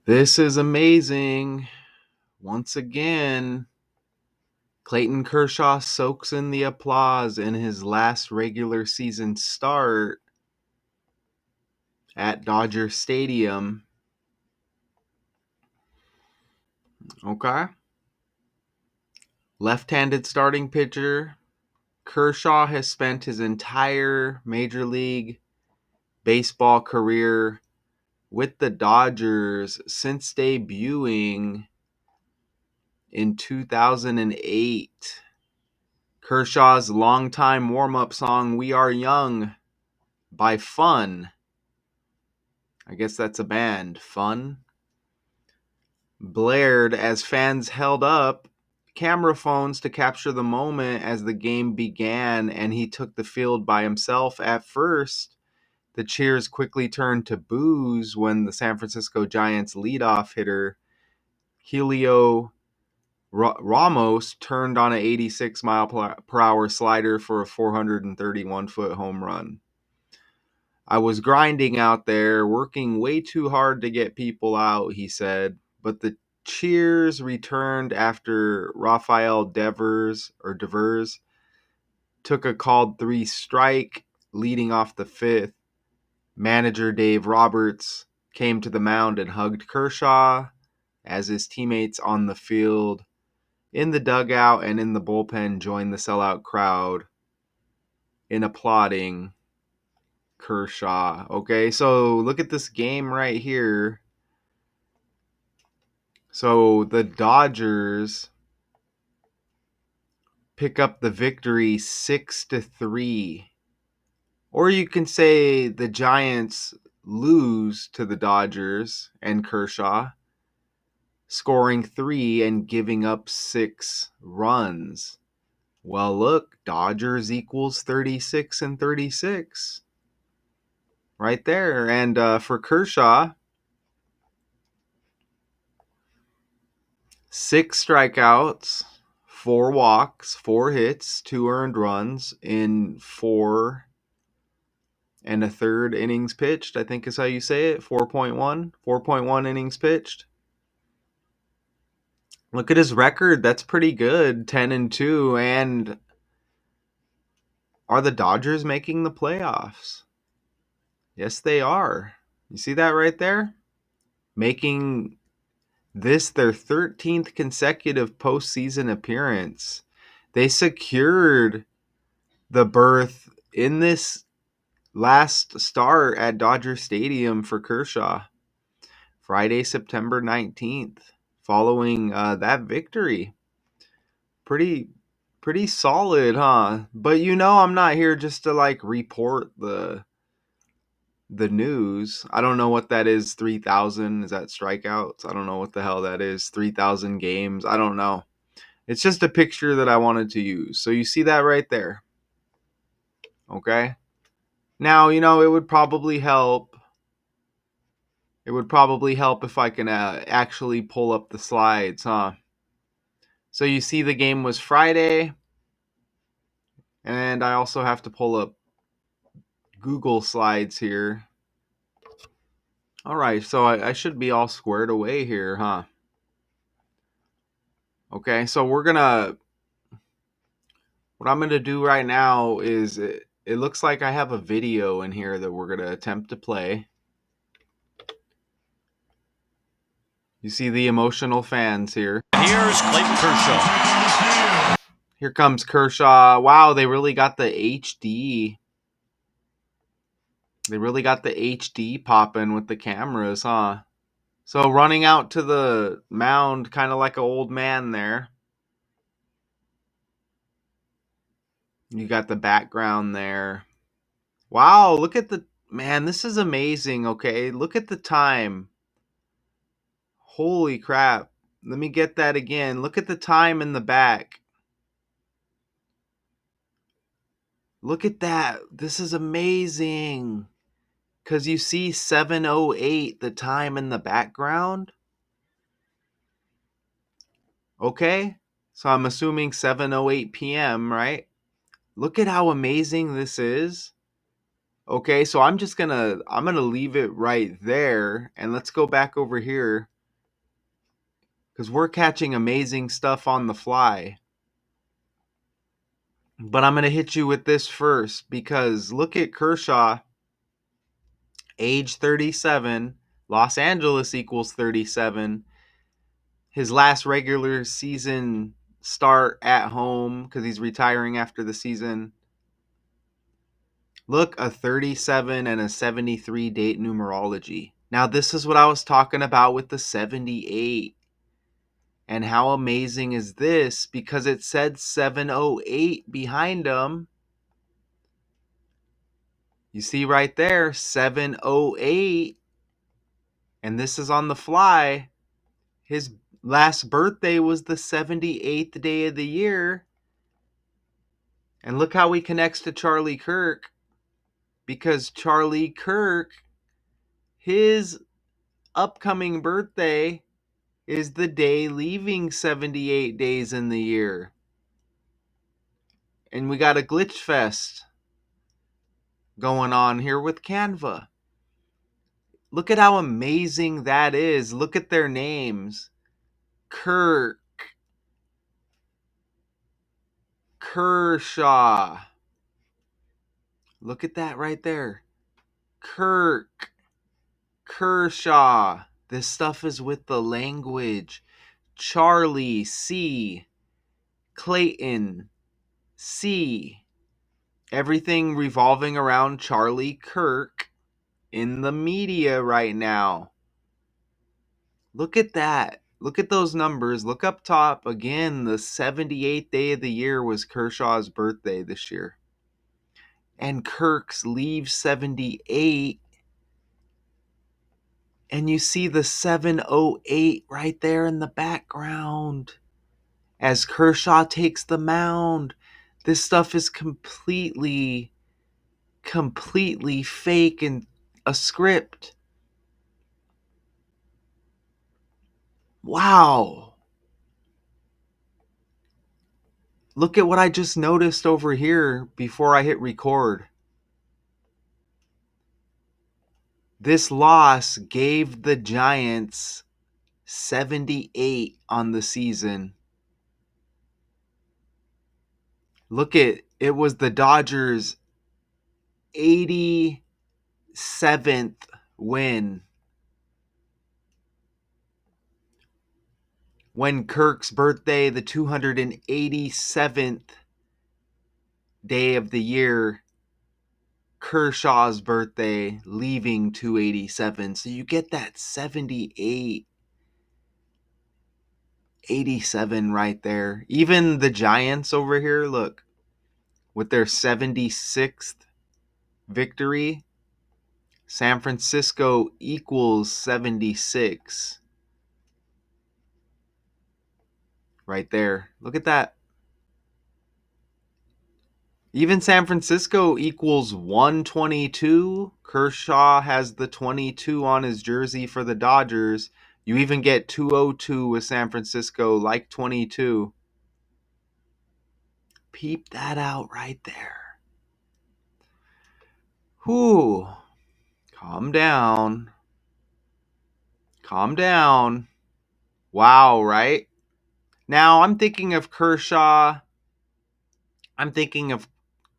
This is amazing. Once again, Clayton Kershaw soaks in the applause in his last regular season start at Dodger Stadium. Okay. Left-handed starting pitcher. Kershaw has spent his entire Major League Baseball career with the Dodgers since debuting in 2008. Kershaw's longtime warm-up song, We Are Young, by Fun. I guess that's a band. Fun. Blared as fans held up camera phones to capture the moment as the game began and he took the field by himself at first. The cheers quickly turned to boos when the San Francisco Giants leadoff hitter Helio Ramos turned on an 86 mile per hour slider for a 431-foot home run. I was grinding out there, working way too hard to get people out, he said, but the cheers returned after Rafael Devers took a called 3-strike leading off the 5th. Manager Dave Roberts came to the mound and hugged Kershaw as his teammates on the field, in the dugout, and in the bullpen joined the sellout crowd in applauding Kershaw. Okay, so look at this game right here. So the Dodgers pick up the victory 6-3. Or you can say the Giants lose to the Dodgers and Kershaw, scoring 3 and giving up 6 runs. Well, look, Dodgers equals 36-36. Right there. And for Kershaw, 6 strikeouts, 4 walks, 4 hits, 2 earned runs in 4 and a third innings pitched, I think is how you say it. 4.1 innings pitched. Look at his record. That's pretty good. 10-2. And are the Dodgers making the playoffs? Yes, they are. You see that right there? Making this their 13th consecutive postseason appearance. They secured the berth in this last start at Dodger Stadium for Kershaw, Friday, September 19th, following that victory. Pretty solid, huh? But I'm not here just to report the news. I don't know what that is. 3,000, is that strikeouts? I don't know what the hell that is. 3,000 games. I don't know. It's just a picture that I wanted to use. So you see that right there. Okay? Now, it would probably help. It would probably help if I can actually pull up the slides, huh? So you see the game was Friday. And I also have to pull up Google Slides here. All right, so I should be all squared away here, huh? Okay, so what I'm going to do right now is it looks like I have a video in here that we're going to attempt to play. You see the emotional fans here. Here's Clayton Kershaw. Here comes Kershaw. Wow, they really got the HD. They really got the HD popping with the cameras, huh? So running out to the mound, kind of like an old man there. You got the background there. Wow, look at man, this is amazing, okay? Look at the time. Holy crap. Let me get that again. Look at the time in the back. Look at that. This is amazing. Because you see 7:08, the time in the background. Okay? So I'm assuming 7:08 p.m., right? Look at how amazing this is. Okay, so I'm gonna leave it right there, and let's go back over here. because we're catching amazing stuff on the fly. But I'm going to hit you with this first because look at Kershaw, age 37. Los Angeles equals 37. His last regular season start at home because he's retiring after the season. Look, a 37 and a 73 date numerology. Now, this is what I was talking about with the 78. And how amazing is this? Because it said 708 behind him. You see right there, 708. And this is on the fly. His last birthday was the 78th day of the year. And look how he connects to Charlie Kirk. Because Charlie Kirk, his upcoming birthday is the day leaving 78 days in the year. And we got a glitch fest going on here with Canva. Look at how amazing that is. Look at their names. Kirk, Kershaw. Look at that right there. Kirk, Kershaw. This stuff is with the language. Charlie, C. Clayton, C. Everything revolving around Charlie Kirk in the media right now. Look at that. Look at those numbers. Look up top. Again, the 78th day of the year was Kershaw's birthday this year. And Kirk's leaves 78. And you see the 708 right there in the background. As Kershaw takes the mound. This stuff is completely fake and a script. Wow. Look at what I just noticed over here before I hit record. This loss gave the Giants 78 on the season. Look at it was the Dodgers' 87th win. When Kirk's birthday, the 287th day of the year, Kershaw's birthday, leaving 287. So you get that 78, 87 right there. Even the Giants over here, look, with their 76th victory, San Francisco equals 76. Right there. Look at that. Even San Francisco equals 122. Kershaw has the 22 on his jersey for the Dodgers. You even get 202 with San Francisco, like 22. Peep that out right there. Whew. Calm down. Calm down. Wow, right? Now I'm thinking of Kershaw. I'm thinking of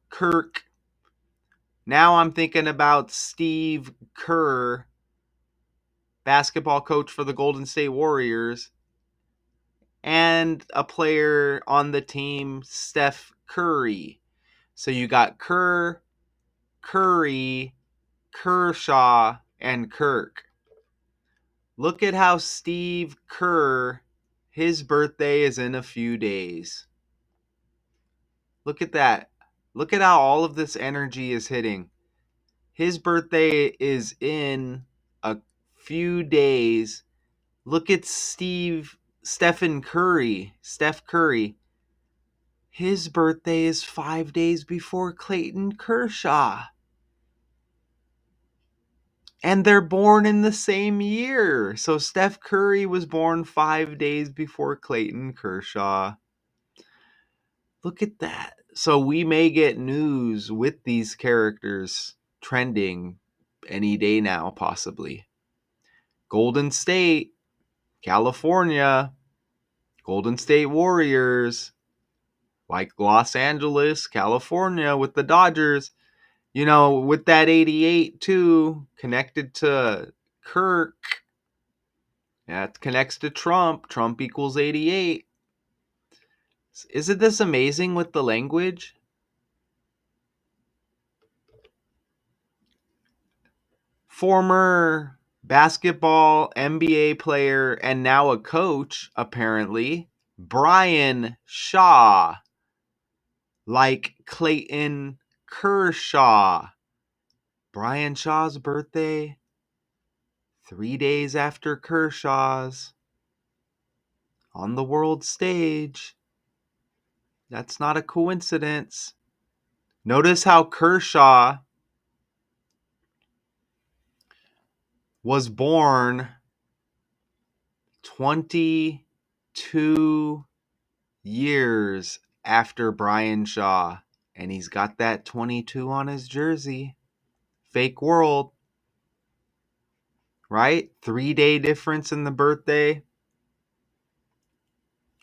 Kirk. Now I'm thinking about Steve Kerr, basketball coach for the Golden State Warriors, and a player on the team, Steph Curry. So you got Kerr, Curry, Kershaw, and Kirk. Look at how Steve Kerr, his birthday is in a few days. Look at that. Look at how all of this energy is hitting. His birthday is in a few days. Look at Steph Curry. His birthday is 5 days before Clayton Kershaw. And they're born in the same year. So Steph Curry was born 5 days before Clayton Kershaw. Look at that. So we may get news with these characters trending any day now, possibly. Golden State, California, Golden State Warriors, like Los Angeles, California with the Dodgers. With that 88 too, connected to Kirk. That connects to Trump. Trump equals 88. Isn't this amazing with the language? Former basketball NBA player and now a coach, apparently, Brian Shaw, like Clayton Kershaw. Brian Shaw's birthday, 3 days after Kershaw's, on the world stage. That's not a coincidence. Notice how Kershaw was born 22 years after Brian Shaw, and he's got that 22 on his jersey. Fake world, right? 3-day difference in the birthday,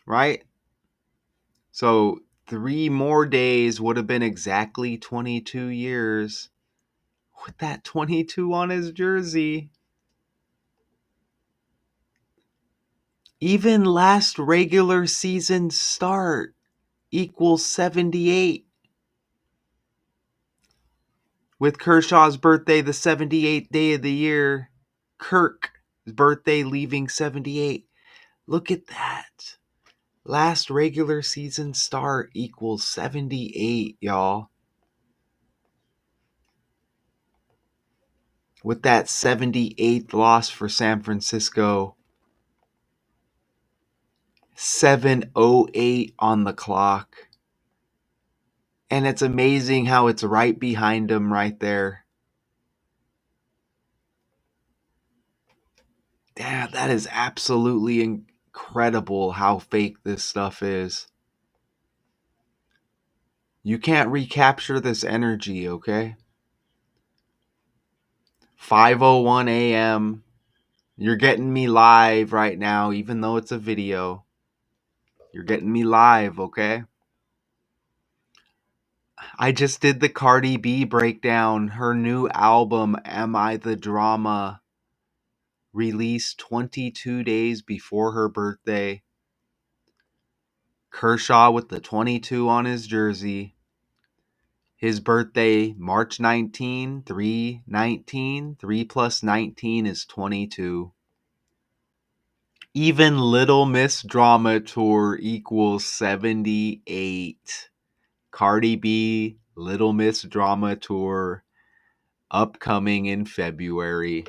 right? So 3 more days would have been exactly 22 years with that 22 on his jersey. Even last regular season start equals 78. With Kershaw's birthday the 78th day of the year, Kirk's birthday leaving 78. Look at that. Last regular season start equals 78, y'all. With that 78th loss for San Francisco, 7:08 on the clock. And it's amazing how it's right behind him right there. Damn, that is absolutely incredible how fake this stuff is. You can't recapture this energy, okay? 5:01 a.m. You're getting me live right now, even though it's a video. You're getting me live, okay? I just did the Cardi B breakdown. Her new album, Am I the Drama, released 22 days before her birthday. Kershaw with the 22 on his jersey. His birthday, March 19, 3/19. 3 plus 19 is 22. Even Little Miss Drama Tour equals 78. Cardi B, Little Miss Drama Tour, upcoming in February.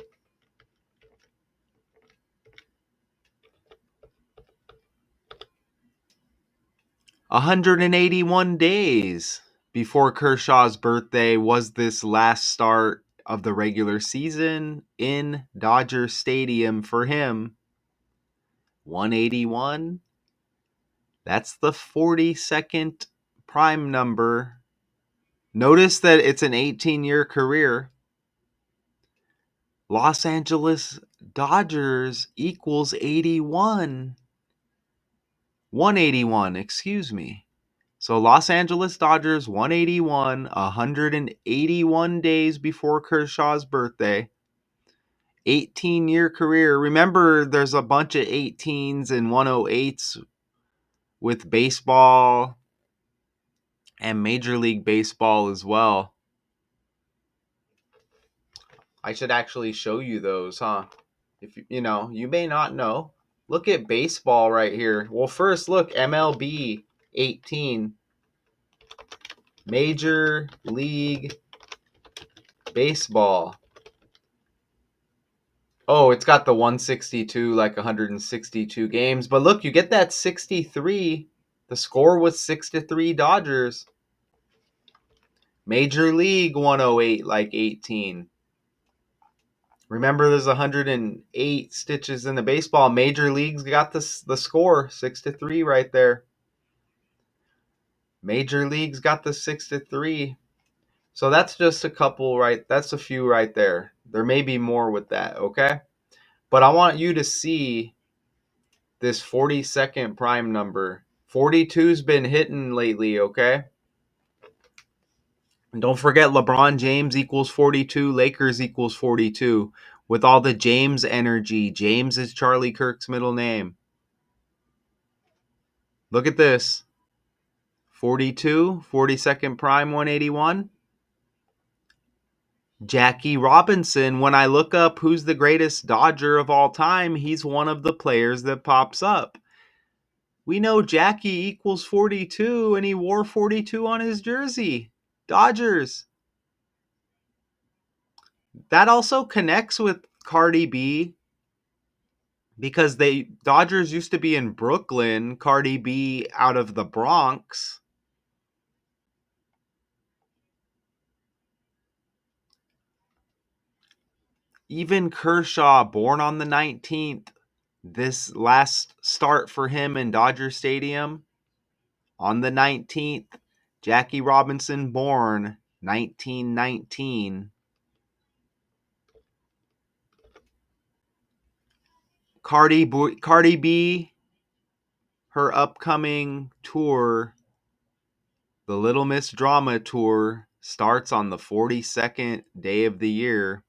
181 days before Kershaw's birthday was this last start of the regular season in Dodger Stadium for him. 181. That's the 42nd prime number. Notice that it's an 18-year career. Los Angeles Dodgers equals 81. 181, excuse me. So Los Angeles Dodgers 181, 181 days before Kershaw's birthday. 18-year career. Remember, there's a bunch of 18s and 108s with baseball and Major League Baseball as well. I should actually show you those, huh? If you may not know. Look at baseball right here. Well, first look, MLB 18. Major League Baseball. Oh, it's got the 162, like 162 games. But look, you get that 63. The score was 6-3 Dodgers. Major League 108, like 18. Remember, there's 108 stitches in the baseball. Major League's got the score 6-3 right there. Major League's got the 6-3. So that's just a couple, right? That's a few right there. There may be more with that, okay? But I want you to see this 42nd prime number. 42's been hitting lately, okay? And don't forget LeBron James equals 42, Lakers equals 42. With all the James energy. James is Charlie Kirk's middle name. Look at this. 42, 42nd prime 181. Jackie Robinson, when I look up who's the greatest Dodger of all time, he's one of the players that pops up. We know Jackie equals 42 and he wore 42 on his jersey. Dodgers. That also connects with Cardi B because Dodgers used to be in Brooklyn, Cardi B out of the Bronx. Even Kershaw, born on the 19th, this last start for him in Dodger Stadium on the 19th. Jackie Robinson, born 1919. Cardi B, her upcoming tour, the Little Miss Drama Tour, starts on the 42nd day of the year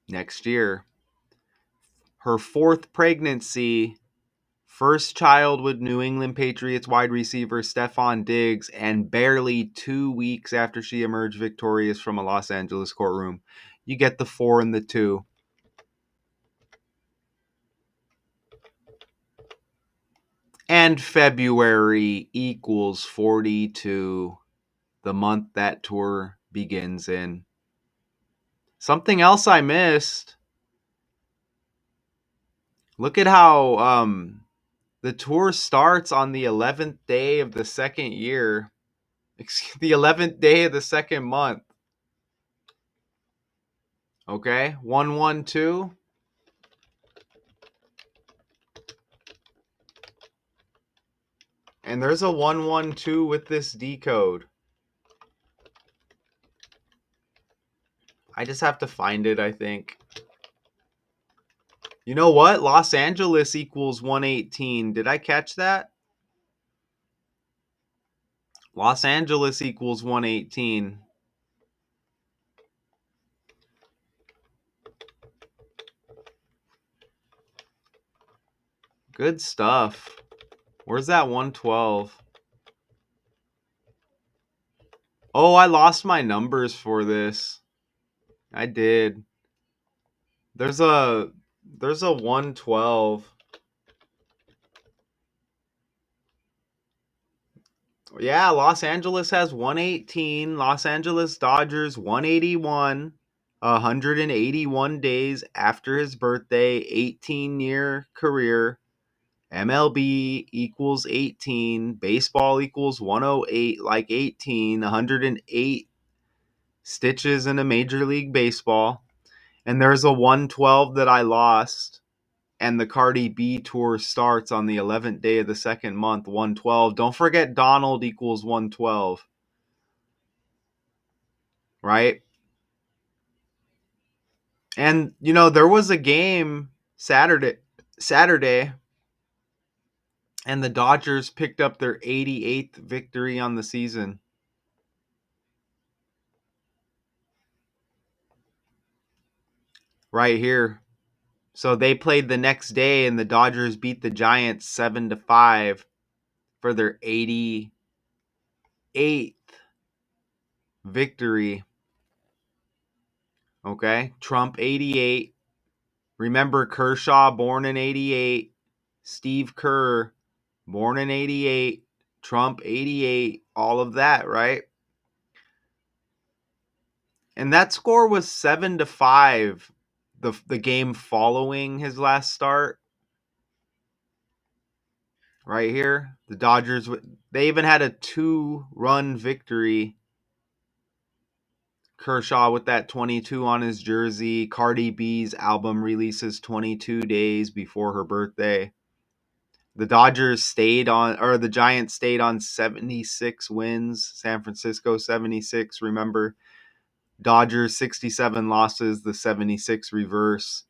next year. Her fourth pregnancy, first child with New England Patriots wide receiver Stephon Diggs, and barely 2 weeks after she emerged victorious from a Los Angeles courtroom. You get the 4 and the 2. And February equals 42, the month that tour begins in. Something else I missed. Look at how the tour starts on the 11th day of the second year. The 11th day of the second month. Okay, 112. And there's a 112 with this decode. I just have to find it, I think. You know what? Los Angeles equals 118. Did I catch that? Los Angeles equals 118. Good stuff. Where's that 112? Oh, I lost my numbers for this. I did. There's a 112. Yeah, Los Angeles has 118. Los Angeles Dodgers 181. 181 days after his birthday, 18-year career. MLB equals 18. Baseball equals 108, like 18. 108 stitches in a Major League Baseball. And there's a 112 that I lost. And the Cardi B tour starts on the 11th day of the second month, 112. Don't forget Donald equals 112. Right? And there was a game Saturday and the Dodgers picked up their 88th victory on the season. Right here. So they played the next day and the Dodgers beat the Giants 7-5 for their 88th victory. Okay? Trump 88. Remember Kershaw born in 88. Steve Kerr born in 88. Trump 88. All of that, right? And that score was 7-5 the game following his last start. Right here, the Dodgers, they even had a 2-run victory. Kershaw with that 22 on his jersey. Cardi B's album releases 22 days before her birthday. The Giants stayed on 76 wins. San Francisco 76, remember? Dodgers 67 losses, the 76 reverse.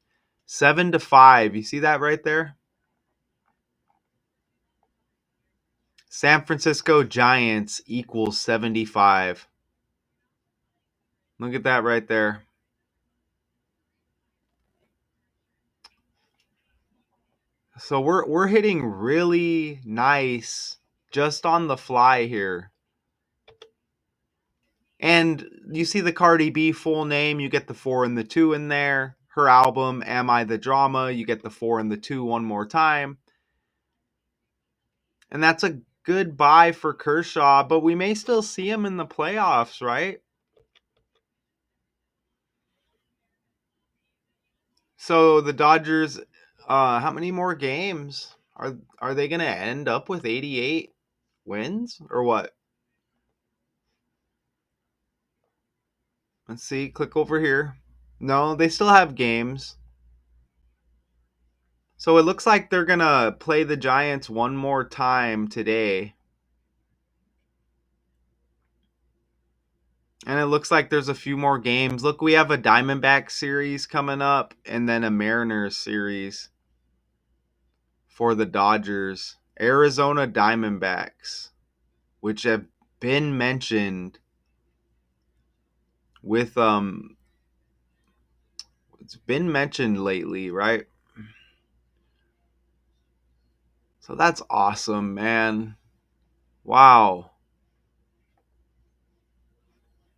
7-5. You see that right there? San Francisco Giants equals 75. Look at that right there. So we're hitting really nice just on the fly here. And you see the Cardi B full name, you get the 4 and the 2 in there. Her album, Am I the Drama, you get the 4 and the 2 one more time. And that's a good buy for Kershaw, but we may still see him in the playoffs, right? So the Dodgers, how many more games are they going to end up with 88 wins or what? Let's see. Click over here. No, they still have games. So it looks like they're going to play the Giants one more time today. And it looks like there's a few more games. Look, we have a Diamondback series coming up and then a Mariners series for the Dodgers. Arizona Diamondbacks, which have been mentioned with it's been mentioned lately, right? So that's awesome, man. Wow.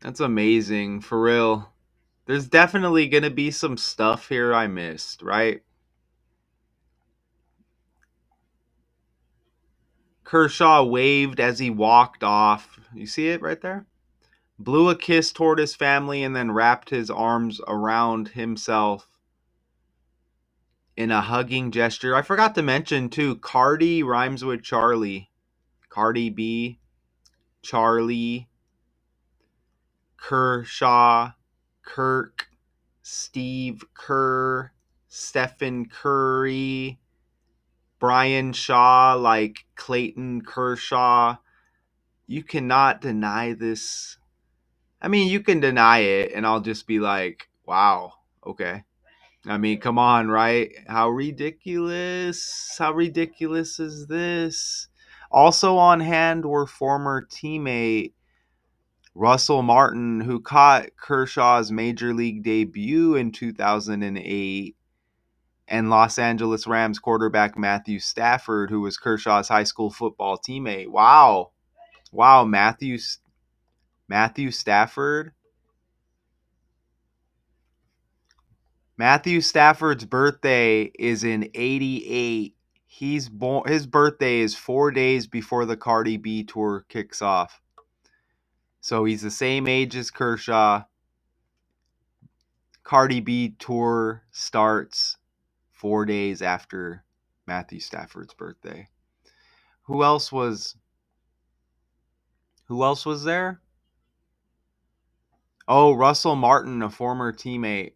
That's amazing, for real. There's definitely going to be some stuff here I missed, right? Kershaw waved as he walked off. You see it right there? Blew a kiss toward his family and then wrapped his arms around himself in a hugging gesture. I forgot to mention, too, Cardi rhymes with Charlie. Cardi B, Charlie, Kershaw, Kirk, Steve Kerr, Stephen Curry, Brian Shaw, like Clayton Kershaw. You cannot deny this. I mean, you can deny it, and I'll just be like, wow, okay. I mean, come on, right? How ridiculous? How ridiculous is this? Also on hand were former teammate Russell Martin, who caught Kershaw's major league debut in 2008, and Los Angeles Rams quarterback Matthew Stafford, who was Kershaw's high school football teammate. Wow. Wow, Matthew Stafford. Matthew Stafford's birthday is in 88. He's born his birthday is 4 days before the Cardi B tour kicks off. So he's the same age as Kershaw. Cardi B tour starts 4 days after Matthew Stafford's birthday. Who else was there? Oh, Russell Martin, a former teammate.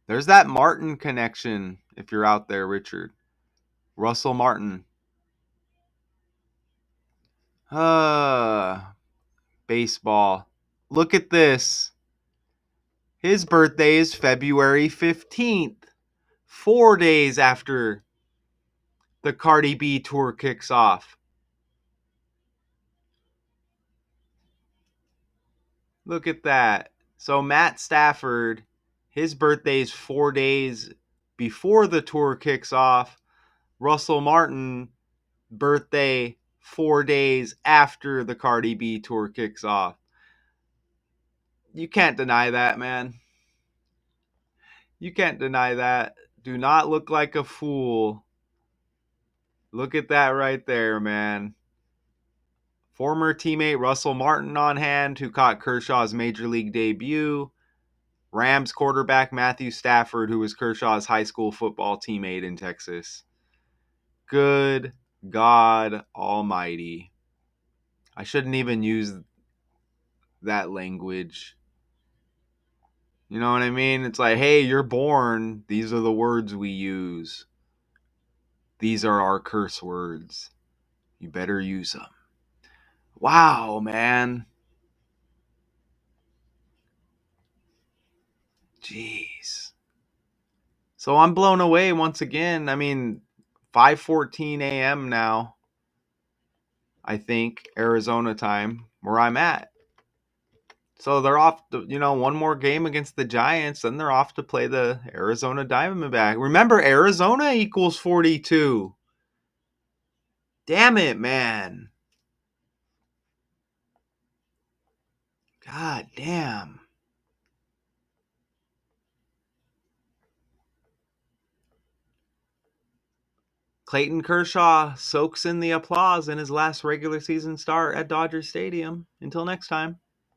There's that Martin connection if you're out there, Richard. Russell Martin. Baseball. Look at this. His birthday is February 15th, 4 days after the Cardi B tour kicks off. Look at that. So Matt Stafford, his birthday is 4 days before the tour kicks off. Russell Martin, birthday 4 days after the Cardi B tour kicks off. You can't deny that, man. You can't deny that. Do not look like a fool. Look at that right there, man. Former teammate Russell Martin on hand, who caught Kershaw's major league debut. Rams quarterback Matthew Stafford, who was Kershaw's high school football teammate in Texas. Good God Almighty. I shouldn't even use that language. You know what I mean? It's like, hey, you're born. These are the words we use. These are our curse words. You better use them. Wow, man. Jeez. So I'm blown away once again. I mean, 5:14 a.m. now, I think, Arizona time, where I'm at. So they're off to, one more game against the Giants, then they're off to play the Arizona Diamondback. Remember, Arizona equals 42. Damn it, man. God damn. Clayton Kershaw soaks in the applause in his last regular season start at Dodger Stadium. Until next time.